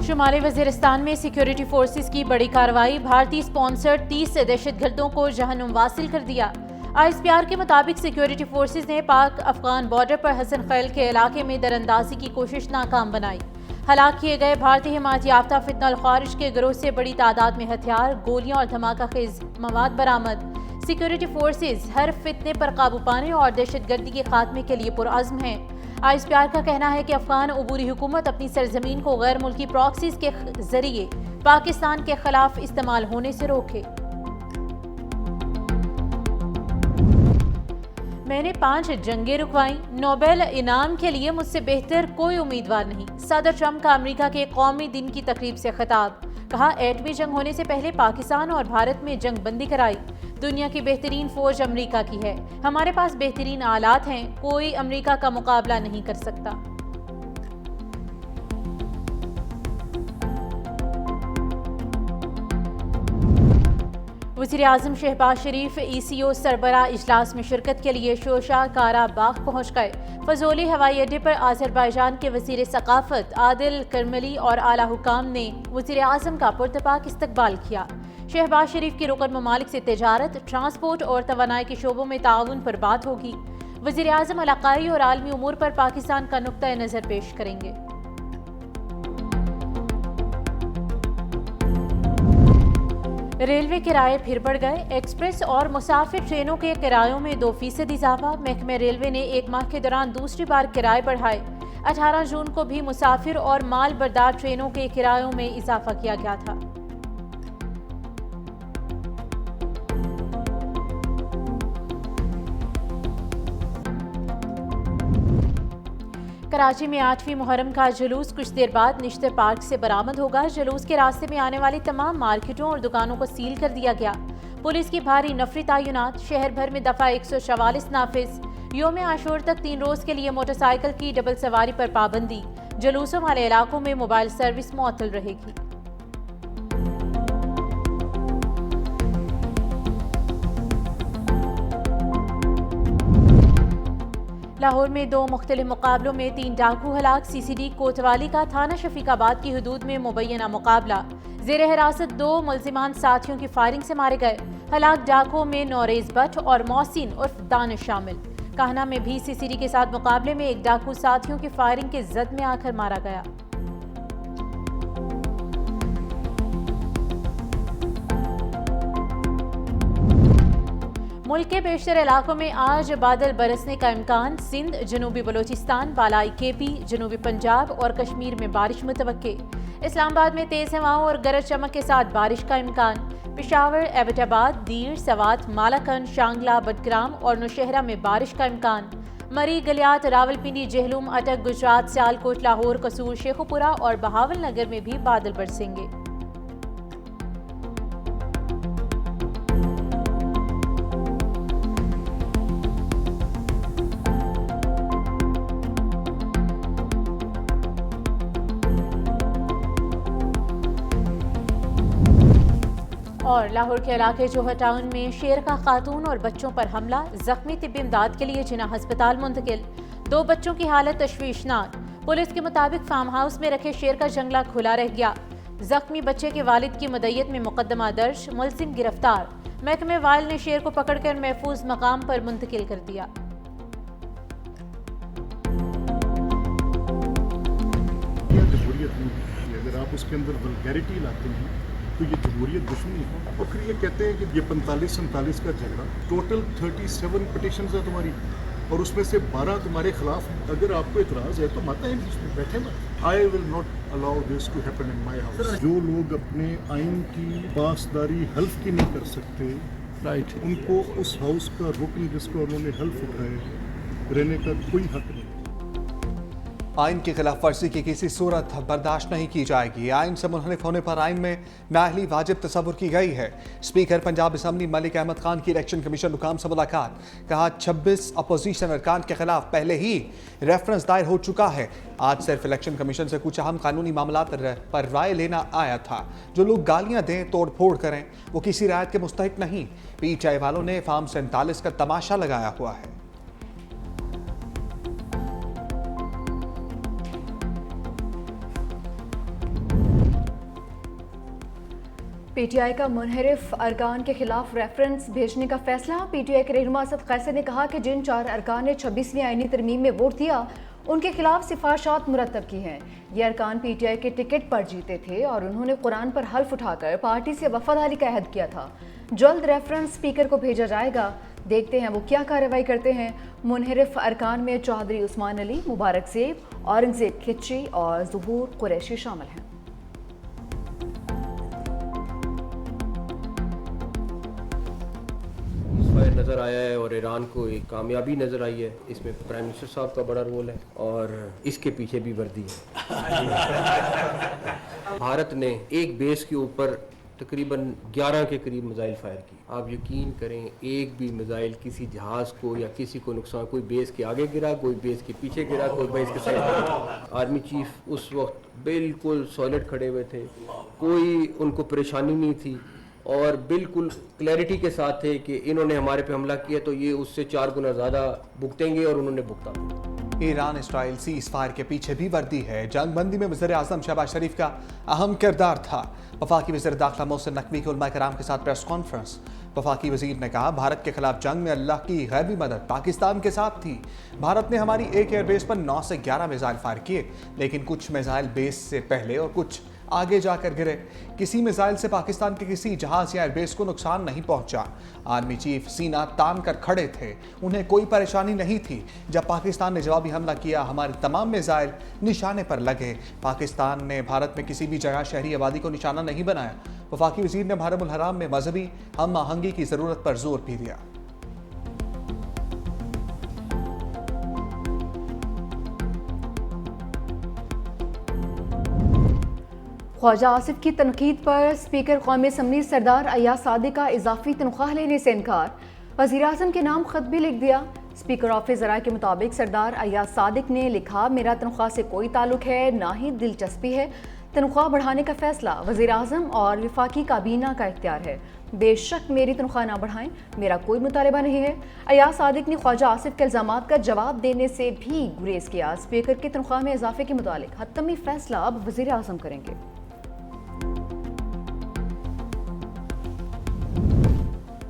शुमाली वजीरिस्तान में security forces की बड़ी कार्रवाई, भारतीय स्पॉन्सर्ड 30 दहशतगर्दों को जहन्नुम वासिल कर दिया। ISPR के मुताबिक सिक्योरिटी फोर्सेस ने पाक अफगान बॉर्डर पर हसन खैल के इलाके में दरअंदाजी की कोशिश नाकाम बनाई। हलाक किए गए भारतीय हिमायत याफ्ता फितनल खारिज के गिरोह से बड़ी तादाद में हथियार, गोलियां और धमाका खेज मवाद बरामद। सिक्योरिटी फोर्सेस हर फितने पर काबू पाने और दहशतगर्दी के खात्मे के लिए पुरअज़्म हैं। ISPR का कहना है कि अफगान अबूरी हुकूमत अपनी सरजमीन को गैर मुल्की प्रॉक्सीज के जरिए पाकिस्तान के खिलाफ इस्तेमाल होने से रोके। मैंने 5 जंगें रुकवाई, नोबेल इनाम के लिए मुझसे बेहतर कोई उम्मीदवार नहीं। सदर ट्रंप का अमेरिका के कौमी दिन की तकरीब से खिताब, कहा एटमी जंग होने से पहले पाकिस्तान और भारत में जंग बंदी कराई। दुनिया की बेहतरीन फौज अमेरिका की है, हमारे पास बेहतरीन आलात हैं, कोई अमेरिका का मुकाबला नहीं कर सकता। वज़ीर-ए-आज़म शहबाज शरीफ ECO सरबरा इजलास में शिरकत के लिए शोशा कारा बाग पहुँच गए। फजोली हवाई अड्डे पर आज़रबाईजान के वज़ीर सकाफत आदिल करमली और आला हुकाम ने वज़ीर-ए-आज़म का पुरतपाक इस्तकबाल किया। शहबाज शरीफ की रुकन ममालिक से तिजारत, ट्रांसपोर्ट और तवानाई के शोबों में ताउन पर बात होगी। वज़ीर-ए-आज़म इलाकाई और आलमी उमूर पर पाकिस्तान का नुक्ता नज़र पेश करेंगे। रेलवे किराए फिर बढ़ गए, एक्सप्रेस और मुसाफिर ट्रेनों के किरायों में 2% इजाफा। महकमे रेलवे ने 1 माह के दौरान दूसरी बार किराए बढ़ाए। 18 जून को भी मुसाफिर और माल बरदार ट्रेनों के किरायों में इजाफा किया गया था। कराची में 8वीं मुहर्रम का जुलूस कुछ देर बाद निश्तर पार्क से बरामद होगा। जुलूस के रास्ते में आने वाली तमाम मार्केटों और दुकानों को सील कर दिया गया। पुलिस की भारी नफरी तैनात, शहर भर में दफा 144 नाफिज। योम आशूर तक 3 रोज के लिए मोटरसाइकिल की डबल सवारी पर पाबंदी। जुलूसों वाले इलाकों में मोबाइल सर्विस मुअत्तल रहेगी। लाहौर में 2 मुख्तलिफ मुकाबलों में 3 डाकू हलाक। CCD कोतवाली का थाना शफीकाबाद की हदूद में मुबैना मुकाबला। जेर हिरासत 2 मुल्जिमान साथियों की फायरिंग से मारे गए। हलाक डाकुओं में नौरेज भट्ट और मोहसिन उर्फ दानिश शामिल। काहना में भी CCD के साथ मुकाबले में एक डाकू साथियों की फायरिंग के जद में आकर मारा गया। मुल्क के बेशतर इलाकों में आज बादल बरसने का इम्कान। सिंध, जनूबी बलोचिस्तान, बालाई KP, जनूबी पंजाब और कश्मीर में बारिश मुतवक्के। इस्लामाबाद में तेज हवाओं और गरज चमक के साथ बारिश का इम्कान। पेशावर, एबटाबाद, दीर, सवात, मालाकंड, शांगला, बडग्राम और नौशहरा में बारिश का इम्कान। मरी, गलियात, रावलपिंडी, जेहलूम, अटक, गुजरात, सियालकोट, लाहौर, कसूर, शेखुपुरा और बहावल नगर में भी बादल बरसेंगे। और लाहौर के इलाके जोहर टाउन में शेर का खातून और बच्चों पर हमला, जख्मी तिब्बी इमदाद के लिए जिना अस्पताल मुंतकिल। 2 बच्चों की हालत तशवीशनाक। पुलिस के मुताबिक फार्म हाउस में रखे शेर का जंगला खुला रह गया। जख्मी बच्चे के वालिद की मदय्यत में मुकदमा दर्ज, मुलजिम गिरफ्तार। महकमे वाइल्ड ने शेर को पकड़कर महफूज मकाम पर मुंतकिल कर दिया। अगर आप उसके अंदर वल्गैरिटी लाते हैं तो ये जमहूरियत दुश्मनी है। और फिर ये कहते हैं कि ये 45-47 का झगड़ा, टोटल 37 पिटिशंस है तुम्हारी और उसमें से 12 तुम्हारे खिलाफ। अगर आपको इतराज़ है तो माता है इसमें बैठे मत। I will not allow this to happen in my house. जो लोग अपने आइन की पासदारी हल्फ की नहीं कर सकते, राइट, उनको उस हाउस का रुकन जिसको उन्होंने हल्फ उठाए रहने का कोई हक नहीं। आइन की खिलाफ वर्जी की किसी सूरत बर्दाश्त नहीं की जाएगी। आइन से मुनहरिफ होने पर आइन में नाअहली वाजिब तस्वुर की गई है। स्पीकर पंजाब असम्बली मलिक अहमद खान की इलेक्शन कमीशन हुकाम से मुलाकात, कहा 26 अपोजिशन अरकान के खिलाफ पहले ही रेफरेंस दायर हो चुका है। आज सिर्फ इलेक्शन कमीशन से कुछ अहम कानूनी मामला पर राय लेना आया था। जो लोग गालियां दें, तोड़ फोड़ करें, वो किसी रायत के मुस्तहिक नहीं। PTI वालों ने फार्म 47 का तमाशा लगाया हुआ है। पीटीआई का मुनहरिफ अरकान के खिलाफ रेफरेंस भेजने का फैसला। पीटीआई के रहनुमा असद कैसर ने कहा कि जिन 4 अरकान ने 26वीं आईनी तरमीम में वोट दिया उनके खिलाफ सिफारिशात मुरतब की हैं। ये अरकान पीटीआई के टिकट पर जीते थे और उन्होंने कुरान पर हल्फ उठाकर पार्टी से वफादारी का अहद किया था। जल्द रेफरेंस स्पीकर को भेजा जाएगा, देखते हैं वो क्या कार्रवाई करते हैं। मुनहरिफ अरकान में चौधरी उस्मान अली, मुबारक सेब, औरंगजेब खिच्ची और ज़ुहूर कुरैशी शामिल हैं। नज़र आया है और ईरान को एक कामयाबी नज़र आई है। इसमें प्राइम मिनिस्टर साहब का बड़ा रोल है और इसके पीछे भी वर्दी है। भारत ने एक बेस के ऊपर तकरीबन 11 के करीब मिसाइल फायर की। आप यकीन करें, एक भी मिसाइल किसी जहाज़ को या किसी को नुकसान, कोई बेस के आगे गिरा, कोई बेस के पीछे गिरा, कोई बेस के साइड। आर्मी चीफ उस वक्त बिल्कुल सॉलिड खड़े हुए थे, कोई उनको परेशानी नहीं थी और बिल्कुल क्लैरिटी के साथ थे कि इन्होंने हमारे पे हमला किया तो ये उससे 4 गुना ज़्यादा भुगतेंगे और उन्होंने भुगता। ईरान इसराइल सीज फायर के पीछे भी वर्दी है। जंगबंदी में वज़ीर आज़म शहबाज शरीफ का अहम किरदार था। वफाकी वज़ीर दाखिला मोहसिन नकवी के उलमा कराम के साथ प्रेस कॉन्फ्रेंस। वफाकी वज़ीर ने कहा, भारत के खिलाफ जंग में अल्लाह की गैबी मदद पाकिस्तान के साथ थी। भारत ने हमारी एक एयरबेस पर 9 से 11 मिसाइल फायर किए, लेकिन कुछ मिसाइल बेस से पहले और कुछ आगे जाकर गिरे। किसी मिसाइल से पाकिस्तान के किसी जहाज या एयरबेस को नुकसान नहीं पहुंचा। आर्मी चीफ सीना तान कर खड़े थे, उन्हें कोई परेशानी नहीं थी। जब पाकिस्तान ने जवाबी हमला किया, हमारे तमाम मिसाइल निशाने पर लगे। पाकिस्तान ने भारत में किसी भी जगह शहरी आबादी को निशाना नहीं बनाया। वफाकी वज़ीर ने मुहर्रमुल हराम में मजहबी हम आहंगी की ज़रूरत पर जोर भी दिया। ख्वाजा आसिफ की तनकीद पर स्पीकर कौमी असम्बली सरदार अय्याज सादिक का इजाफी तनख्वाह लेने से इनकार। वज़ीर आज़म के नाम खत भी लिख दिया। स्पीकर ऑफिस ज़राए के मुताबिक सरदार अय्याज सादिक ने लिखा, मेरा तनख्वाह से कोई ताल्लुक है, ना ही दिलचस्पी है। तनख्वाह बढ़ाने का फैसला वज़ीर आज़म और वफाकी काबीना का इख्तियार है। बेशक मेरी तनख्वाह ना बढ़ाएं, मेरा कोई मुतालबा नहीं है। अय्याज सादिक ने ख्वाजा आसिफ के इल्ज़ामात का जवाब देने से भी गुरेज किया। स्पीकर की तनख्वाह में इजाफे के मुतालिक हतमी फैसला अब वज़ीर आज़म करेंगे।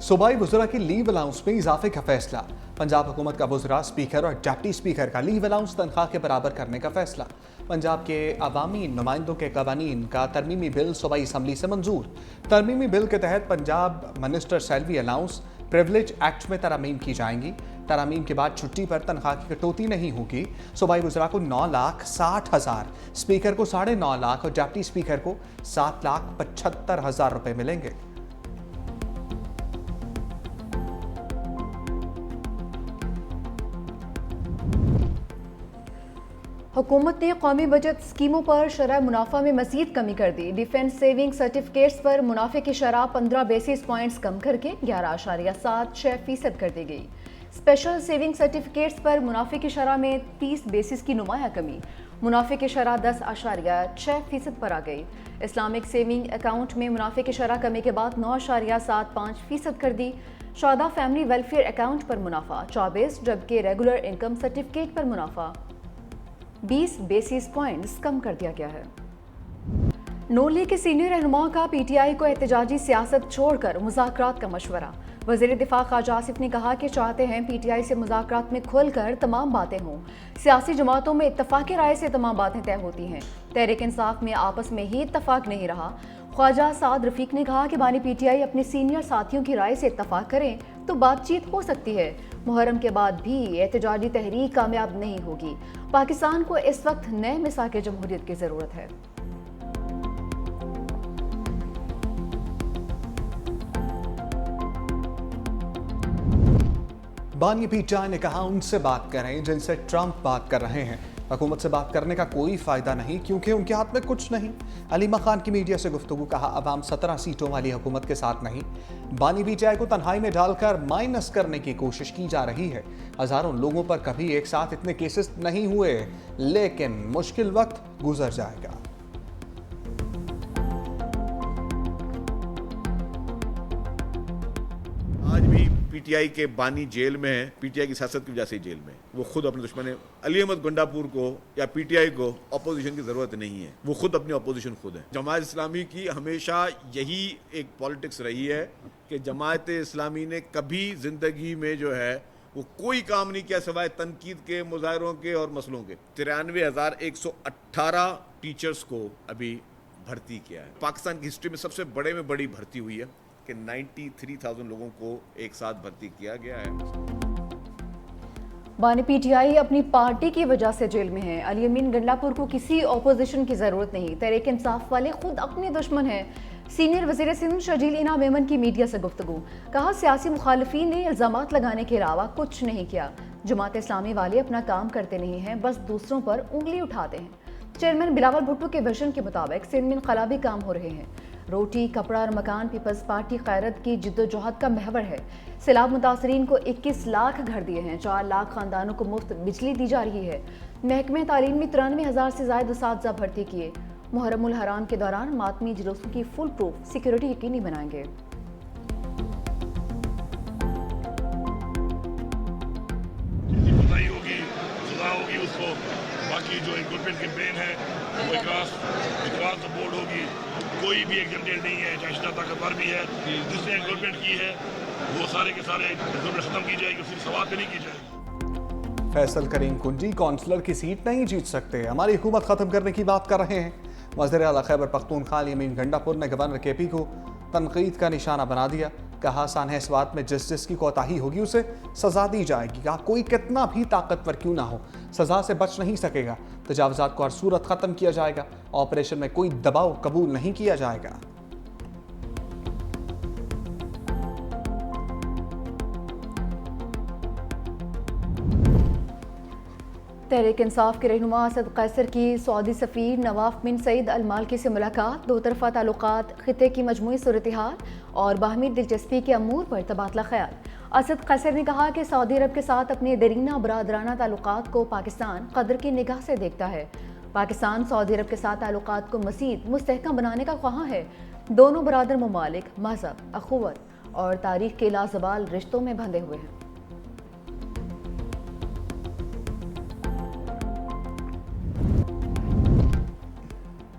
सूबाई वज़रा की लीव अलाउंस में इजाफे का फैसला। पंजाब हुकूमत का वज़रा, स्पीकर और डिप्टी स्पीकर का लीव अलाउंस तनख्वाह के बराबर करने का फैसला। पंजाब के अवामी नुमाइंदों के कवानीन का तरमीमी बिल सूबाई असम्बली से मंजूर। तरमीमी बिल के तहत Punjab minister salary allowance privilege act में तरमीम की जाएंगी। तरमीम के बाद छुट्टी पर तनख्वाह की कटौती नहीं होगी। सूबाई वज़रा को 9,60,000, स्पीकर को 9.5 लाख और डिप्टी स्पीकर को 7,75,000 रुपये मिलेंगे। हुकूमत ने कौमी बचत स्कीमों पर शरह मुनाफा में मज़ीद कमी कर दी। डिफेंस सेविंग सर्टिफिकेट्स पर मुनाफे की शरह 15 बेसिस पॉइंट्स कम करके 11.76% कर दी गई। स्पेशल सेविंग सर्टिफिकेट्स पर मुनाफे की शरह में 30 बेसिस की नुमाया कमी, मुनाफे की शरह 10.6% पर आ गई। इस्लामिक सेविंग अकाउंट में मुनाफे की शरह कमी के बाद 9.75% कर दी। शौदा फैमिली वेलफेयर अकाउंट पर मुनाफा 24, जबकि रेगुलर इनकम सर्टिफिकेट पर मुनाफा 20 बेसिस पॉइंट्स कम कर दिया गया है। नून लीग के सीनियर रहनुमाओं का पीटीआई को एहतजाजी सियासत छोड़कर मुज़ाकरात का मशवरा। वज़ीर दिफा ख्वाजा आसिफ ने कहा कि चाहते हैं पीटीआई से मुज़ाकरात में खुलकर तमाम बातें हों। सियासी जमातों में इत्तफाक़ी राय से तमाम बातें तय होती हैं। तहरीक इंसाफ में आपस में ही इत्तफाक नहीं रहा। ख्वाजा साद रफीक ने कहा कि बानी पीटीआई अपने सीनियर साथियों की राय से इत्तफाक करें तो बातचीत हो सकती है। मुहर्रम के बाद भी एहतजाजी तहरीक कामयाब नहीं होगी। पाकिस्तान को इस वक्त नए मिसाक जमहूरियत की ज़रूरत है। बानी पीटीआई ने कहा, उनसे बात करें जिनसे ट्रंप बात कर रहे हैं। हुकूमत से बात करने का कोई फ़ायदा नहीं क्योंकि उनके हाथ में कुछ नहीं। अलीमा खान की मीडिया से गुफ्तगू, कहा अवाम 17 सीटों वाली हुकूमत के साथ नहीं। बानी पीटीआई को तन्हाई में डालकर माइनस करने की कोशिश की जा रही है। हज़ारों लोगों पर कभी एक साथ इतने केसेस नहीं हुए, लेकिन मुश्किल वक्त गुजर जाएगा। आज भी पीटीआई के बानी जेल में है, पीटीआई की सियासत की वजह से जेल में। वो खुद अपने दुश्मन है। अली अहमद गंडापुर को या पीटीआई को अपोजिशन की जरूरत नहीं है, वो खुद अपनी अपोजिशन खुद है। जमात इस्लामी की हमेशा यही एक पॉलिटिक्स रही है कि जमात इस्लामी ने कभी जिंदगी में जो है वो कोई काम नहीं किया सिवाय तनकीद के, मुजाहरों के और मसलों के। 93,118 टीचर्स को अभी भर्ती किया है। पाकिस्तान की हिस्ट्री में सबसे बड़े में बड़ी भर्ती हुई है कि 93,000 लोगों को एक साथ भर्ती किया गया है। बानी पीटीआई अपनी पार्टी की वजह से जेल में है। अली अमीन गंडापुर को किसी ऑपोजिशन की जरूरत नहीं। तहरीक इंसाफ वाले खुद अपने दुश्मन हैं। सीनियर वजीर सिंध शर्जील इनाम मेमन की मीडिया से गुफ्तगू, कहा सियासी मुखालिफिन ने इल्जामात लगाने के अलावा कुछ नहीं किया। जमात इस्लामी वाले अपना काम करते नहीं हैं, बस दूसरों पर उंगली उठाते हैं। चेयरमैन बिलावल भुट्टो के वर्जन के मुताबिक सिंध में इनकलाबी काम हो रहे हैं। रोटी, कपड़ा और मकान पीपल्स पार्टी खैरत की जिद्दोजहद का महवर है। सैलाब मुतासरीन को 21 लाख घर दिए हैं। 4 लाख खानदानों को मुफ्त बिजली दी जा रही है। महकमे तालीम में 93,000 से ज्यादा उस्ताद भर्ती किए। मुहर्रमुल हराम के दौरान मातमी जुलूसों की फुल प्रूफ सिक्योरिटी यकीनी बनाएंगे। होगी, सजा होगी उसको। बाकी जो रिक्रूटमेंट कैंपेन है वो विकास बोर्ड होगी। कोई भी एक जनरेट नहीं है, चाहे जितना ताकतवर भी है, जिसने रिक्रूटमेंट की है वो सारे के सारे रिक्रूटमेंट खत्म की जाएगी, सिर्फ सवाल पे नहीं की जाएगी। फैसल करीम कुंजी काउंसलर की सीट नहीं जीत सकते, हमारी हुकूमत खत्म करने की बात कर रहे हैं। वज़ीर आला खैबर पख्तूनख्वा अली अमीन गंडापुर ने गवर्नर केपी को तनकीद का निशाना बना दिया। कहा सानह इस बात में जिस की कोताही होगी उसे सजा दी जाएगी। कहा कोई कितना भी ताकतवर क्यों ना हो सजा से बच नहीं सकेगा। तजावुज़ात को हर सूरत ख़त्म किया जाएगा। ऑपरेशन में कोई दबाव कबूल नहीं किया जाएगा। तहरीक इंसाफ के रहनुमा असद कैसर की सऊदी सफ़ीर नवाफ बिन सईद अल मालकी से मुलाकात। दो तरफ़ा ताल्लुकात, खिते की मजमूई सूरत हाल और बाहमी दिलचस्पी के अमूर पर तबादला ख्याल। असद कैसर ने कहा कि सऊदी अरब के साथ अपने दरीना बरादराना ताल्लुकात को पाकिस्तान कदर की निगाह से देखता है। पाकिस्तान सऊदी अरब के साथ ताल्लुकात को मज़ीद मुस्तहकम बनाने का ख्वाहां है। दोनों बरादर ममालिक मज़हब, अखुवत और तारीख के लाज़वाल रिश्तों में बंधे हुए हैं।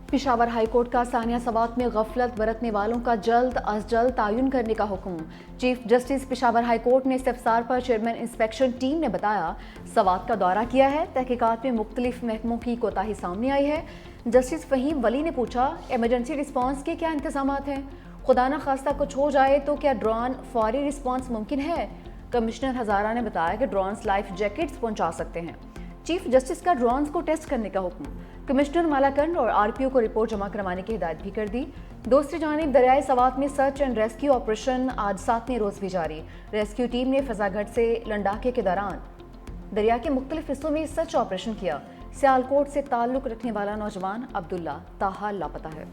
पेशावर हाईकोर्ट का सानिया सवात में गफलत बरतने वालों का जल्द अज जल्द तायुन करने का हुक्म। चीफ जस्टिस पेशावर हाईकोर्ट ने इस्तफसार पर चेयरमैन इंस्पेक्शन टीम ने बताया सवात का दौरा किया है। तहकीकात में मुख्तलिफ महकमों की कोताही सामने आई है। जस्टिस फहीम वली ने पूछा इमरजेंसी रिस्पॉन्स के क्या इंतजामात हैं, खुदा न खास्ता कुछ हो जाए तो क्या ड्रोन फौरी रिस्पॉन्स मुमकिन है। कमिश्नर हजारा ने बताया कि ड्रोन्स लाइफ जैकेट्स पहुंचा सकते हैं। चीफ जस्टिस का ड्रोन्स को टेस्ट करने का हुक्म। कमिश्नर मालाकंड और आरपीओ को रिपोर्ट जमा करवाने की हिदायत भी कर दी। दूसरी जानिब दरियाए सवात में सर्च एंड रेस्क्यू ऑपरेशन आज 7वें रोज भी जारी। रेस्क्यू टीम ने फजागढ़ से लंडाके के दौरान दरिया के मुख्तलिफ हिस्सों में सर्च ऑपरेशन किया। सियालकोट से ताल्लुक रखने वाला नौजवान अब्दुल्ला ताहाल लापता है।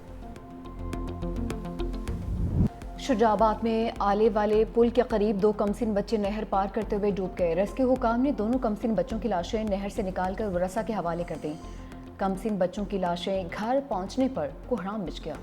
शुजाबाद में आले वाले पुल के करीब 2 कमसिन बच्चे नहर पार करते हुए डूब गए। रेस्क्यू हुकाम ने दोनों कमसिन बच्चों की लाशें नहर से निकालकर वरसा के हवाले कर दी। कमसिन बच्चों की लाशें घर पहुंचने पर कोहराम मच गया।